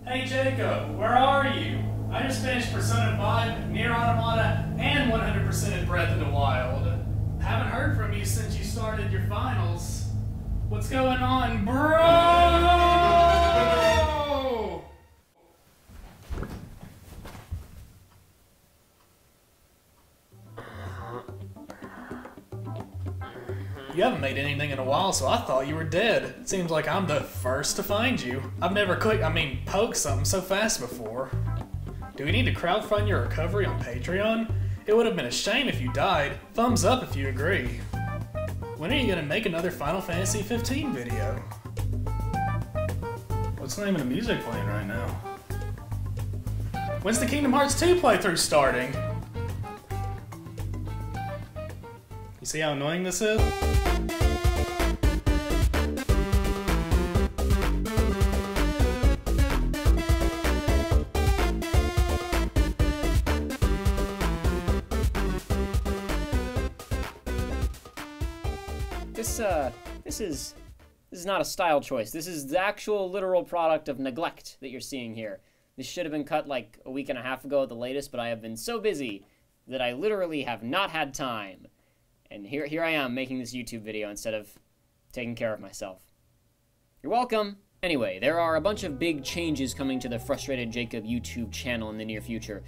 Hey Jacob, where are you? I just finished Persona 5, Nier Automata, and 100% Breath of the Wild. Haven't heard from you since you started your finals. What's going on, bro? You haven't made anything in a while, so I thought you were dead. It seems like I'm the first to find you. I've never poked something so fast before. Do we need to crowdfund your recovery on Patreon? It would have been a shame if you died. Thumbs up if you agree. When are you gonna make another Final Fantasy 15 video? What's the name of the music playing right now? When's the Kingdom Hearts 2 playthrough starting? You see how annoying this is? This is not a style choice. This is the actual literal product of neglect that you're seeing here. This should have been cut like a week and a half ago at the latest, but I have been so busy that I literally have not had time. And here I am making this YouTube video instead of taking care of myself. You're welcome. Anyway, there are a bunch of big changes coming to the Frustrated Jacob YouTube channel in the near future.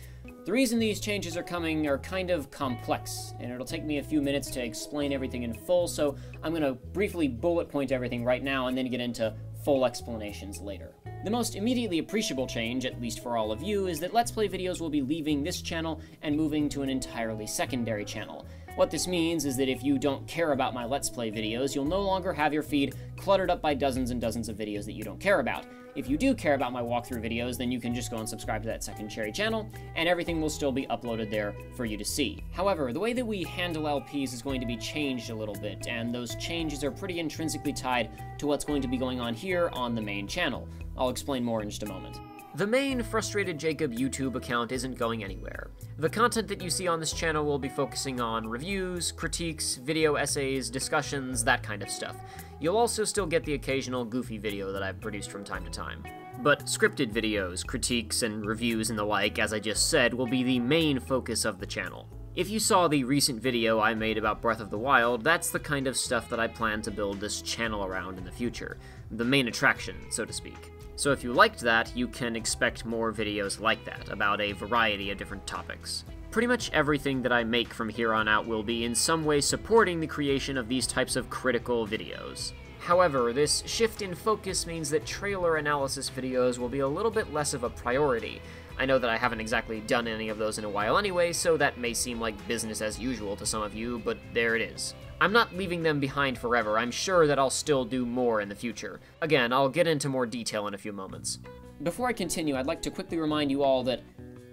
The reason these changes are coming are kind of complex, and it'll take me a few minutes to explain everything in full, so I'm going to briefly bullet point everything right now and then get into full explanations later. The most immediately appreciable change, at least for all of you, is that Let's Play videos will be leaving this channel and moving to an entirely secondary channel. What this means is that if you don't care about my Let's Play videos, you'll no longer have your feed cluttered up by dozens and dozens of videos that you don't care about. If you do care about my walkthrough videos, then you can just go and subscribe to that secondary channel, and everything will still be uploaded there for you to see. However, the way that we handle LPs is going to be changed a little bit, and those changes are pretty intrinsically tied to what's going to be going on here on the main channel. I'll explain more in just a moment. The main Frustrated Jacob YouTube account isn't going anywhere. The content that you see on this channel will be focusing on reviews, critiques, video essays, discussions, that kind of stuff. You'll also still get the occasional goofy video that I've produced from time to time. But scripted videos, critiques, and reviews and the like, as I just said, will be the main focus of the channel. If you saw the recent video I made about Breath of the Wild, that's the kind of stuff that I plan to build this channel around in the future. The main attraction, so to speak. So if you liked that, you can expect more videos like that, about a variety of different topics. Pretty much everything that I make from here on out will be in some way supporting the creation of these types of critical videos. However, this shift in focus means that trailer analysis videos will be a little bit less of a priority. I know that I haven't exactly done any of those in a while anyway, so that may seem like business as usual to some of you, but there it is. I'm not leaving them behind forever. I'm sure that I'll still do more in the future. Again, I'll get into more detail in a few moments. Before I continue, I'd like to quickly remind you all that,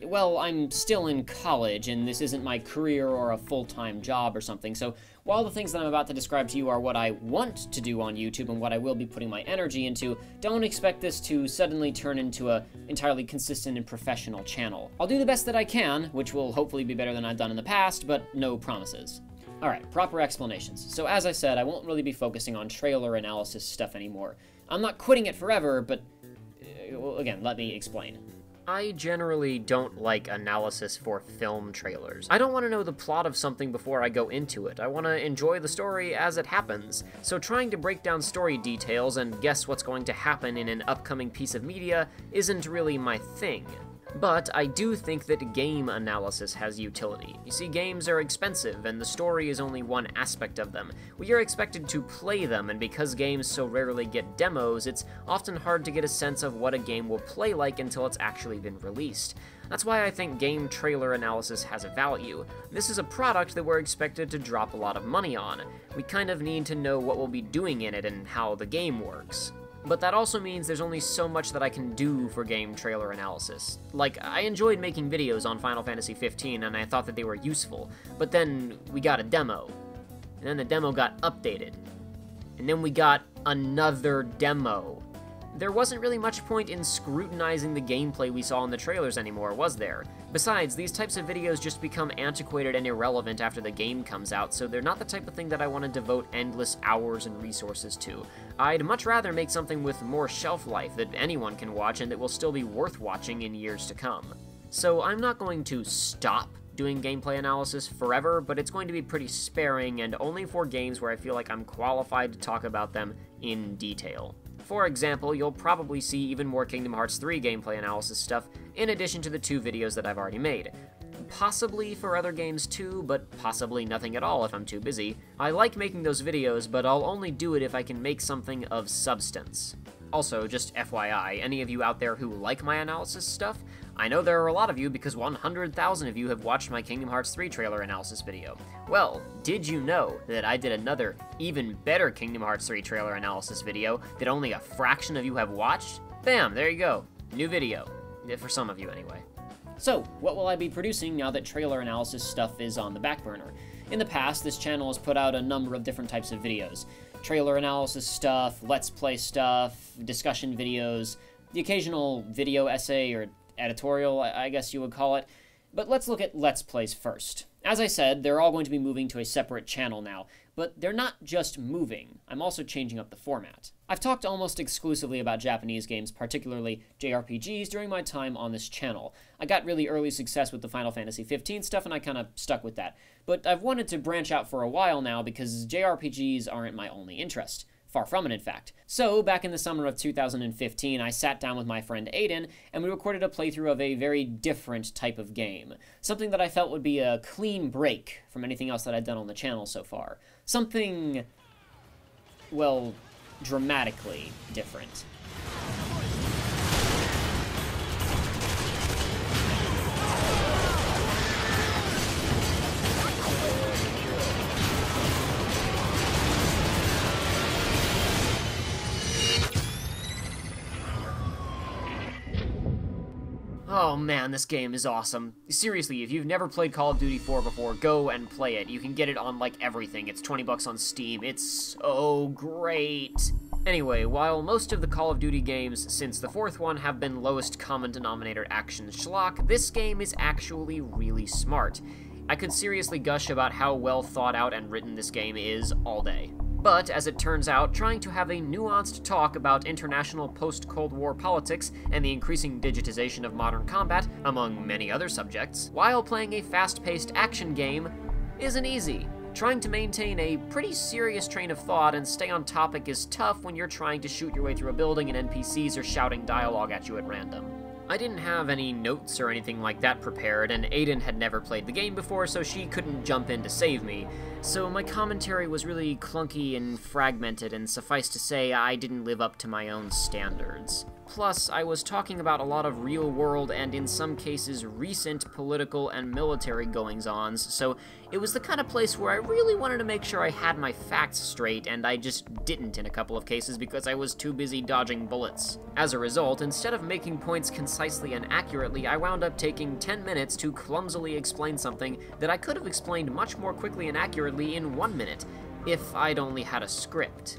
well, I'm still in college, and this isn't my career or a full-time job or something, so while the things that I'm about to describe to you are what I want to do on YouTube and what I will be putting my energy into, don't expect this to suddenly turn into an entirely consistent and professional channel. I'll do the best that I can, which will hopefully be better than I've done in the past, but no promises. Alright, proper explanations. So as I said, I won't really be focusing on trailer analysis stuff anymore. I'm not quitting it forever, but well, again, let me explain. I generally don't like analysis for film trailers. I don't want to know the plot of something before I go into it. I want to enjoy the story as it happens. So trying to break down story details and guess what's going to happen in an upcoming piece of media isn't really my thing. But I do think that game analysis has utility. You see, games are expensive, and the story is only one aspect of them. We are expected to play them, and because games so rarely get demos, it's often hard to get a sense of what a game will play like until it's actually been released. That's why I think game trailer analysis has a value. This is a product that we're expected to drop a lot of money on. We kind of need to know what we'll be doing in it and how the game works. But that also means there's only so much that I can do for game trailer analysis. Like, I enjoyed making videos on Final Fantasy 15 and I thought that they were useful, but then we got a demo, and then the demo got updated, and then we got another demo. there wasn't really much point in scrutinizing the gameplay we saw in the trailers anymore, was there? Besides, these types of videos just become antiquated and irrelevant after the game comes out, so they're not the type of thing that I want to devote endless hours and resources to. I'd much rather make something with more shelf life that anyone can watch and that will still be worth watching in years to come. So I'm not going to stop doing gameplay analysis forever, but it's going to be pretty sparing and only for games where I feel like I'm qualified to talk about them in detail. For example, you'll probably see even more Kingdom Hearts 3 gameplay analysis stuff in addition to the 2 videos that I've already made. Possibly for other games too, but possibly nothing at all if I'm too busy. I like making those videos, but I'll only do it if I can make something of substance. Also, just FYI, any of you out there who like my analysis stuff, I know there are a lot of you because 100,000 of you have watched my Kingdom Hearts 3 trailer analysis video. Well, did you know that I did another, even better Kingdom Hearts 3 trailer analysis video that only a fraction of you have watched? Bam, there you go. New video. For some of you, anyway. So, what will I be producing now that trailer analysis stuff is on the back burner? In the past, this channel has put out a number of different types of videos. Trailer analysis stuff, let's play stuff, discussion videos, the occasional video essay or editorial, I guess you would call it. But let's look at Let's Plays first. As I said, they're all going to be moving to a separate channel now, but they're not just moving, I'm also changing up the format. I've talked almost exclusively about Japanese games, particularly JRPGs, during my time on this channel. I got really early success with the Final Fantasy 15 stuff, and I kind of stuck with that. But I've wanted to branch out for a while now because JRPGs aren't my only interest. Far from it, in fact. So, back in the summer of 2015, I sat down with my friend Aiden, and we recorded a playthrough of a very different type of game. Something that I felt would be a clean break from anything else that I'd done on the channel so far. Something, well, dramatically different. Oh man, this game is awesome. Seriously, if you've never played Call of Duty 4 before, go and play it. You can get it on, like, everything. It's 20 bucks on Steam. It's so great. Anyway, while most of the Call of Duty games since the 4th one have been lowest common denominator action schlock, this game is actually really smart. I could seriously gush about how well thought out and written this game is all day. But, as it turns out, trying to have a nuanced talk about international post-Cold War politics and the increasing digitization of modern combat, among many other subjects, while playing a fast-paced action game, isn't easy. Trying to maintain a pretty serious train of thought and stay on topic is tough when you're trying to shoot your way through a building and NPCs are shouting dialogue at you at random. I didn't have any notes or anything like that prepared, and Aiden had never played the game before, so she couldn't jump in to save me. So my commentary was really clunky and fragmented, and suffice to say, I didn't live up to my own standards. Plus, I was talking about a lot of real-world and, in some cases, recent political and military goings-ons, so it was the kind of place where I really wanted to make sure I had my facts straight, and I just didn't in a couple of cases because I was too busy dodging bullets. As a result, instead of making points concisely and accurately, I wound up taking 10 minutes to clumsily explain something that I could have explained much more quickly and accurately in 1 minute, if I'd only had a script.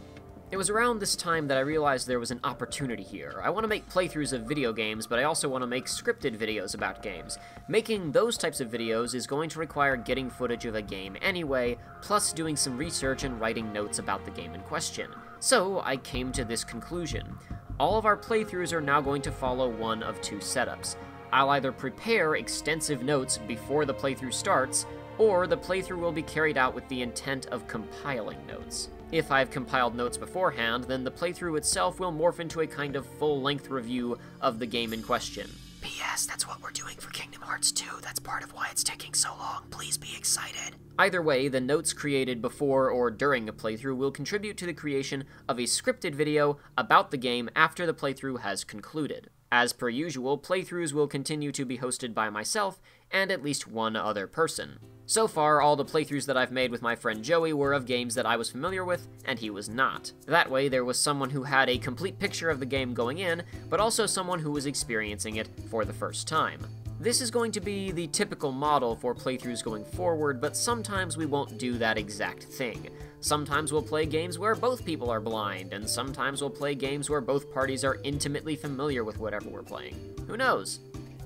It was around this time that I realized there was an opportunity here. I want to make playthroughs of video games, but I also want to make scripted videos about games. Making those types of videos is going to require getting footage of a game anyway, plus doing some research and writing notes about the game in question. So I came to this conclusion. All of our playthroughs are now going to follow one of two setups. I'll either prepare extensive notes before the playthrough starts, or the playthrough will be carried out with the intent of compiling notes. If I've compiled notes beforehand, then the playthrough itself will morph into a kind of full-length review of the game in question. P.S. That's what we're doing for Kingdom Hearts 2. That's part of why it's taking so long. Please be excited. Either way, the notes created before or during a playthrough will contribute to the creation of a scripted video about the game after the playthrough has concluded. As per usual, playthroughs will continue to be hosted by myself and at least one other person. So far, all the playthroughs that I've made with my friend Joey were of games that I was familiar with, and he was not. That way, there was someone who had a complete picture of the game going in, but also someone who was experiencing it for the first time. This is going to be the typical model for playthroughs going forward, but sometimes we won't do that exact thing. Sometimes we'll play games where both people are blind, and sometimes we'll play games where both parties are intimately familiar with whatever we're playing. Who knows?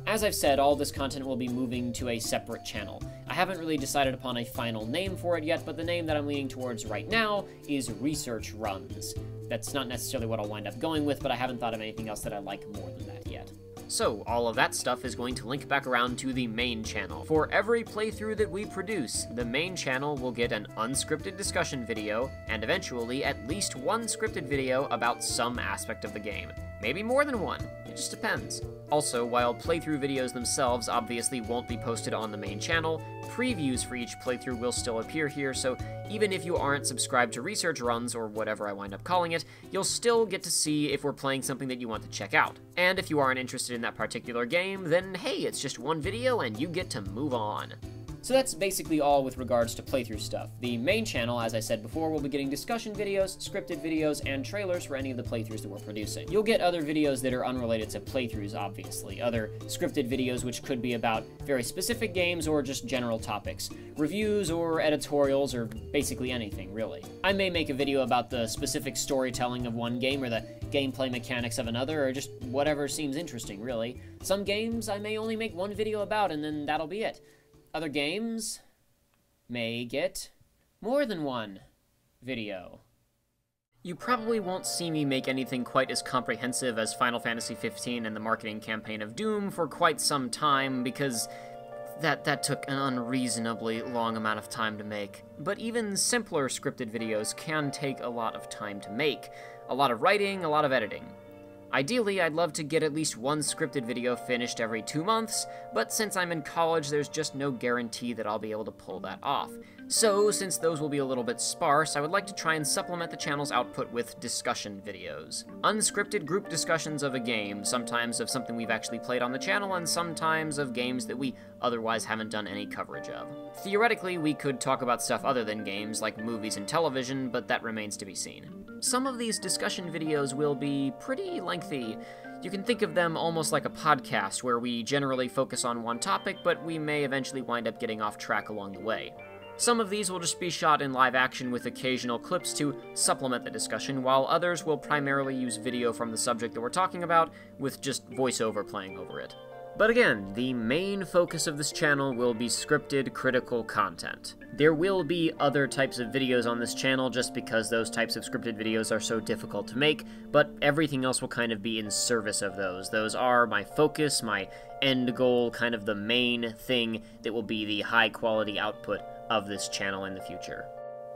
As I've said, all this content will be moving to a separate channel. I haven't really decided upon a final name for it yet, but the name that I'm leaning towards right now is Research Runs. That's not necessarily what I'll wind up going with, but I haven't thought of anything else that I like more than that yet. So, all of that stuff is going to link back around to the main channel. For every playthrough that we produce, the main channel will get an unscripted discussion video, and eventually at least one scripted video about some aspect of the game. Maybe more than one, it just depends. Also, while playthrough videos themselves obviously won't be posted on the main channel, previews for each playthrough will still appear here, so even if you aren't subscribed to Research Runs, or whatever I wind up calling it, you'll still get to see if we're playing something that you want to check out. And if you aren't interested in that particular game, then hey, it's just one video and you get to move on. So that's basically all with regards to playthrough stuff. The main channel, as I said before, will be getting discussion videos, scripted videos, and trailers for any of the playthroughs that we're producing. You'll get other videos that are unrelated to playthroughs, obviously. Other scripted videos which could be about very specific games or just general topics. Reviews or editorials or basically anything, really. I may make a video about the specific storytelling of one game or the gameplay mechanics of another, or just whatever seems interesting, really. Some games I may only make one video about and then that'll be it. Other games may get more than one video. You probably won't see me make anything quite as comprehensive as Final Fantasy XV and the marketing campaign of Doom for quite some time, because that took an unreasonably long amount of time to make. But even simpler scripted videos can take a lot of time to make. A lot of writing, a lot of editing. Ideally, I'd love to get at least one scripted video finished every 2 months, but since I'm in college, there's just no guarantee that I'll be able to pull that off. So, since those will be a little bit sparse, I would like to try and supplement the channel's output with discussion videos. Unscripted group discussions of a game, sometimes of something we've actually played on the channel, and sometimes of games that we otherwise haven't done any coverage of. Theoretically, we could talk about stuff other than games, like movies and television, but that remains to be seen. Some of these discussion videos will be pretty lengthy. You can think of them almost like a podcast, where we generally focus on one topic, but we may eventually wind up getting off track along the way. Some of these will just be shot in live action with occasional clips to supplement the discussion, while others will primarily use video from the subject that we're talking about, with just voiceover playing over it. But again, the main focus of this channel will be scripted, critical content. There will be other types of videos on this channel just because those types of scripted videos are so difficult to make, but everything else will kind of be in service of those. Those are my focus, my end goal, kind of the main thing that will be the high-quality output of this channel in the future.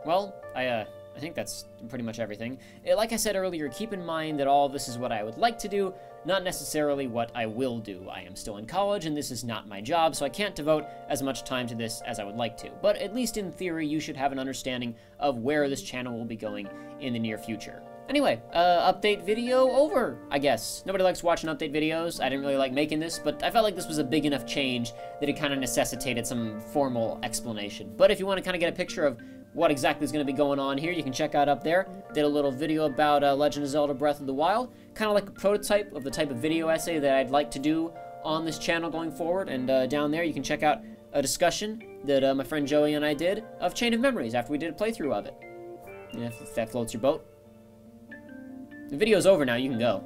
Well, I think that's pretty much everything. Like I said earlier, keep in mind that all this is what I would like to do, not necessarily what I will do. I am still in college, and this is not my job, so I can't devote as much time to this as I would like to. But at least in theory, you should have an understanding of where this channel will be going in the near future. Anyway, update video over, I guess. Nobody likes watching update videos. I didn't really like making this, but I felt like this was a big enough change that it kind of necessitated some formal explanation. But if you want to kind of get a picture of what exactly is going to be going on here, you can check out up there. Did a little video about Legend of Zelda Breath of the Wild, kind of like a prototype of the type of video essay that I'd like to do on this channel going forward. And down there you can check out a discussion that my friend Joey and I did of Chain of Memories after we did a playthrough of it. And if that floats your boat. The video's over now, you can go.